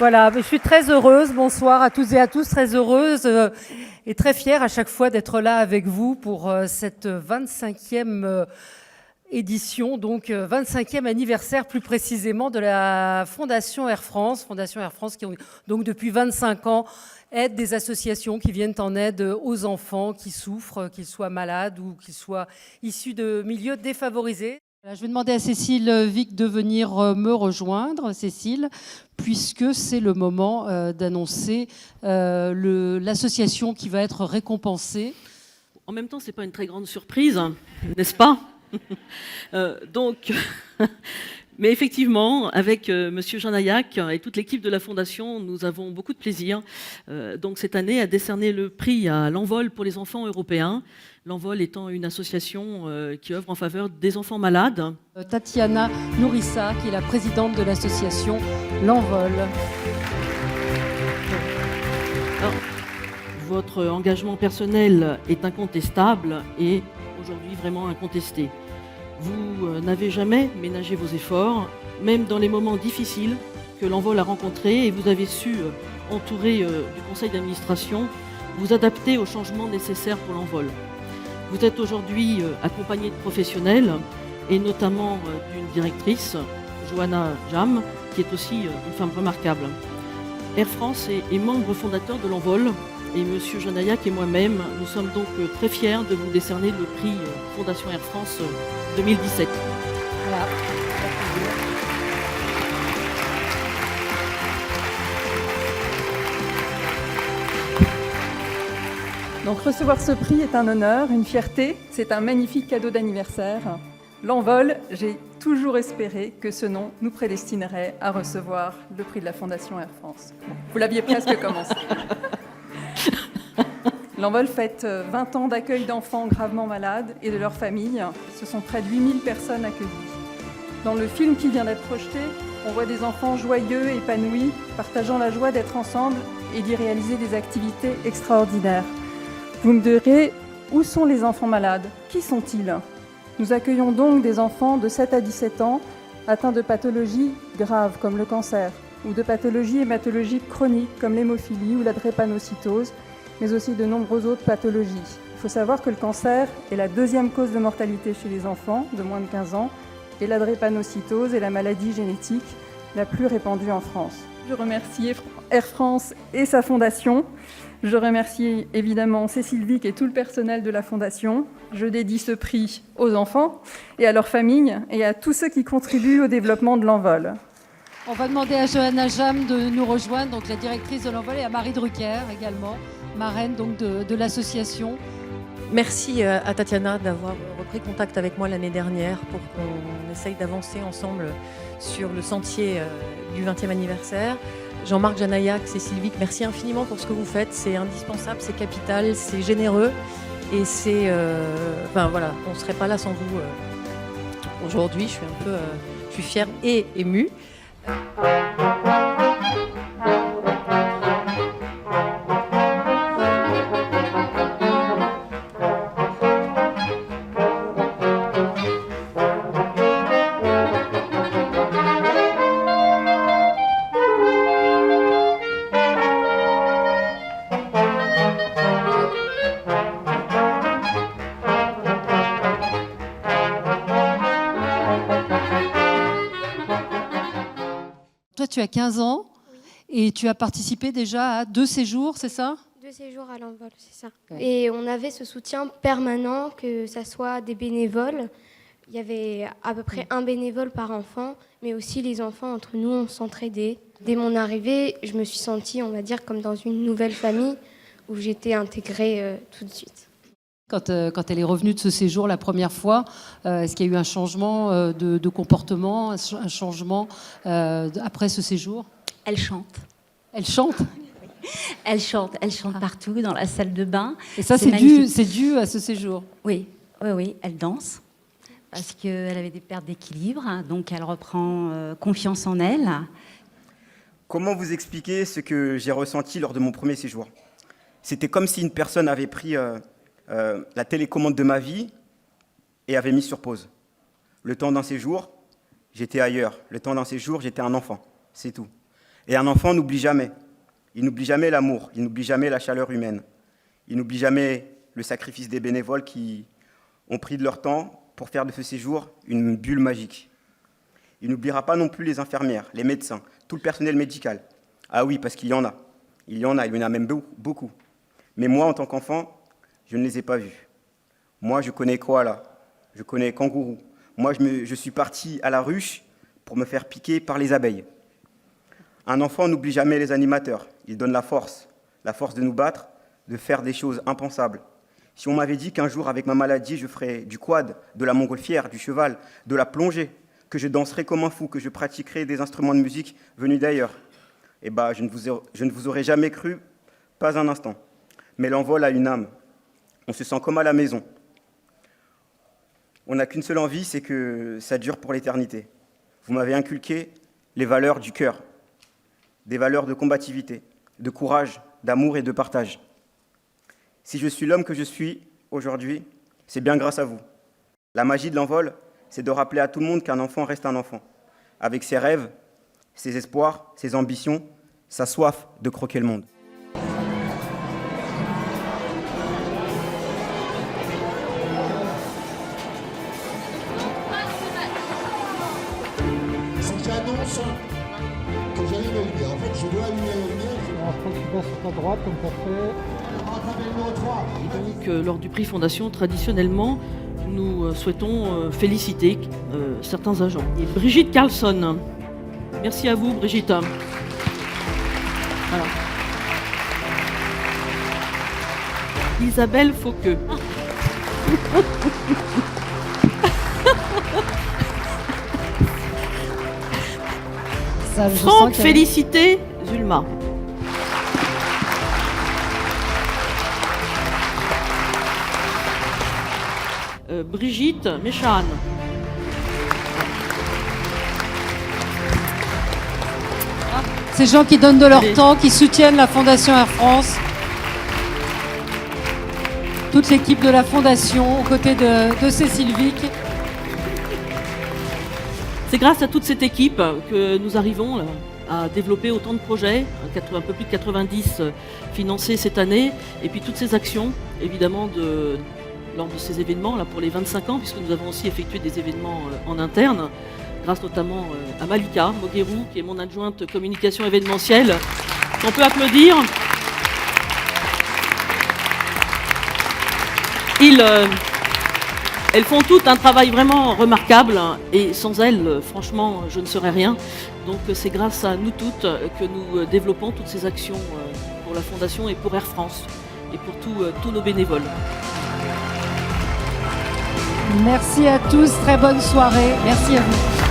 Voilà, je suis très heureuse. Bonsoir à toutes et à tous, très heureuse et très fière à chaque fois d'être là avec vous pour cette 25e édition, donc 25e anniversaire plus précisément de la Fondation Air France. Fondation Air France qui, donc depuis 25 ans, aide des associations qui viennent en aide aux enfants qui souffrent, qu'ils soient malades ou qu'ils soient issus de milieux défavorisés. Je vais demander à Cécile Vic de venir me rejoindre, Cécile, puisque c'est le moment d'annoncer l'association qui va être récompensée. En même temps, ce n'est pas une très grande surprise, n'est-ce pas? Mais effectivement, avec Monsieur Jean Aillac et toute l'équipe de la Fondation, nous avons beaucoup de plaisir donc cette année à décerner le prix à l'Envol pour les enfants européens. L'Envol étant une association qui œuvre en faveur des enfants malades. Tatiana Nourissa, qui est la présidente de l'association L'Envol. Alors, votre engagement personnel est incontestable et aujourd'hui vraiment incontesté. Vous n'avez jamais ménagé vos efforts, même dans les moments difficiles que l'Envol a rencontrés, et vous avez su, entouré du conseil d'administration, vous adapter aux changements nécessaires pour l'Envol. Vous êtes aujourd'hui accompagné de professionnels, et notamment d'une directrice, Johanna Jam, qui est aussi une femme remarquable. Air France est membre fondateur de l'Envol, et M. Jean Aillac et moi-même, nous sommes donc très fiers de vous décerner le prix Fondation Air France 2017. Voilà. Donc recevoir ce prix est un honneur, une fierté, c'est un magnifique cadeau d'anniversaire. L'Envol, j'ai toujours espéré que ce nom nous prédestinerait à recevoir le prix de la Fondation Air France. Bon, vous l'aviez presque commencé. L'Envol fête 20 ans d'accueil d'enfants gravement malades et de leurs familles. Ce sont près de 8000 personnes accueillies. Dans le film qui vient d'être projeté, on voit des enfants joyeux, épanouis, partageant la joie d'être ensemble et d'y réaliser des activités extraordinaires. Vous me direz, où sont les enfants malades? Qui sont-ils? Nous accueillons donc des enfants de 7 à 17 ans atteints de pathologies graves comme le cancer ou de pathologies hématologiques chroniques comme l'hémophilie ou la drépanocytose, mais aussi de nombreuses autres pathologies. Il faut savoir que le cancer est la deuxième cause de mortalité chez les enfants de moins de 15 ans et la drépanocytose est la maladie génétique la plus répandue en France. Je remercie Air France et sa fondation. Je remercie évidemment Cécile Vic et tout le personnel de la Fondation. Je dédie ce prix aux enfants et à leurs familles et à tous ceux qui contribuent au développement de l'Envol. On va demander à Johanna Jam de nous rejoindre, donc la directrice de l'Envol, et à Marie Drucker également, marraine donc de l'association. Merci à Tatiana d'avoir repris contact avec moi l'année dernière pour qu'on essaye d'avancer ensemble sur le sentier du 20e anniversaire. Jean-Marc Jean Aillac, Cécile Vic, merci infiniment pour ce que vous faites. C'est indispensable, c'est capital, c'est généreux. Et c'est... voilà, on ne serait pas là sans vous aujourd'hui. Je suis fière et émue. Toi, tu as 15 ans et tu as participé déjà à 2 séjours, c'est ça? 2 séjours à l'Envol, c'est ça. Ouais. Et on avait ce soutien permanent, que ce soit des bénévoles. Il y avait à peu près un bénévole par enfant, mais aussi les enfants entre nous, on s'entraidait. Dès mon arrivée, je me suis sentie, on va dire, comme dans une nouvelle famille où j'étais intégrée tout de suite. Quand elle est revenue de ce séjour la première fois, est-ce qu'il y a eu un changement de comportement, un changement après ce séjour? Elle chante. Elle chante? Elle chante partout, dans la salle de bain. Et ça, c'est dû à ce séjour? Oui, elle danse parce qu'elle avait des pertes d'équilibre, donc elle reprend confiance en elle. Comment vous expliquer ce que j'ai ressenti lors de mon premier séjour? C'était comme si une personne avait pris la télécommande de ma vie et avait mis sur pause. Le temps d'un séjour, j'étais ailleurs. Le temps d'un séjour, j'étais un enfant. C'est tout. Et un enfant n'oublie jamais. Il n'oublie jamais l'amour, il n'oublie jamais la chaleur humaine. Il n'oublie jamais le sacrifice des bénévoles qui ont pris de leur temps pour faire de ce séjour une bulle magique. Il n'oubliera pas non plus les infirmières, les médecins, tout le personnel médical. Ah oui, parce qu'il y en a. Il y en a même beaucoup. Mais moi, en tant qu'enfant, je ne les ai pas vus. Moi, je connais koala, je connais kangourou. Moi, je suis parti à la ruche pour me faire piquer par les abeilles. Un enfant n'oublie jamais les animateurs. Il donne la force de nous battre, de faire des choses impensables. Si on m'avait dit qu'un jour, avec ma maladie, je ferais du quad, de la montgolfière, du cheval, de la plongée, que je danserais comme un fou, que je pratiquerais des instruments de musique venus d'ailleurs, eh ben, je ne vous aurais jamais cru, pas un instant. Mais l'envol a une âme. On se sent comme à la maison. On n'a qu'une seule envie, c'est que ça dure pour l'éternité. Vous m'avez inculqué les valeurs du cœur, des valeurs de combativité, de courage, d'amour et de partage. Si je suis l'homme que je suis aujourd'hui, c'est bien grâce à vous. La magie de l'envol, c'est de rappeler à tout le monde qu'un enfant reste un enfant, avec ses rêves, ses espoirs, ses ambitions, sa soif de croquer le monde. J'annonce que j'allume la lumière. En fait, je dois allumer la lumière. Alors, je crois que tu passes sur ta droite, comme tu as fait. Rattraper le numéro 3. Et donc, lors du prix Fondation, traditionnellement, nous souhaitons féliciter certains agents. Et Brigitte Carlson. Merci à vous, Brigitte. Voilà. Isabelle Fauqueux. Ça, je Franck sens qu'il y a- Félicité Zulma. Brigitte Méchan. Ces gens qui donnent de leur Allez. temps, qui soutiennent la Fondation Air France. Toute l'équipe de la Fondation, aux côtés de Cécile Vic. C'est grâce à toute cette équipe que nous arrivons à développer autant de projets, un peu plus de 90 financés cette année, et puis toutes ces actions, évidemment, lors de ces événements, là, pour les 25 ans, puisque nous avons aussi effectué des événements en interne, grâce notamment à Malika Moguerou, qui est mon adjointe communication événementielle, qu'on peut applaudir. Elles font toutes un travail vraiment remarquable et sans elles, franchement, je ne serais rien. Donc c'est grâce à nous toutes que nous développons toutes ces actions pour la Fondation et pour Air France et pour tous nos bénévoles. Merci à tous, très bonne soirée. Merci à vous.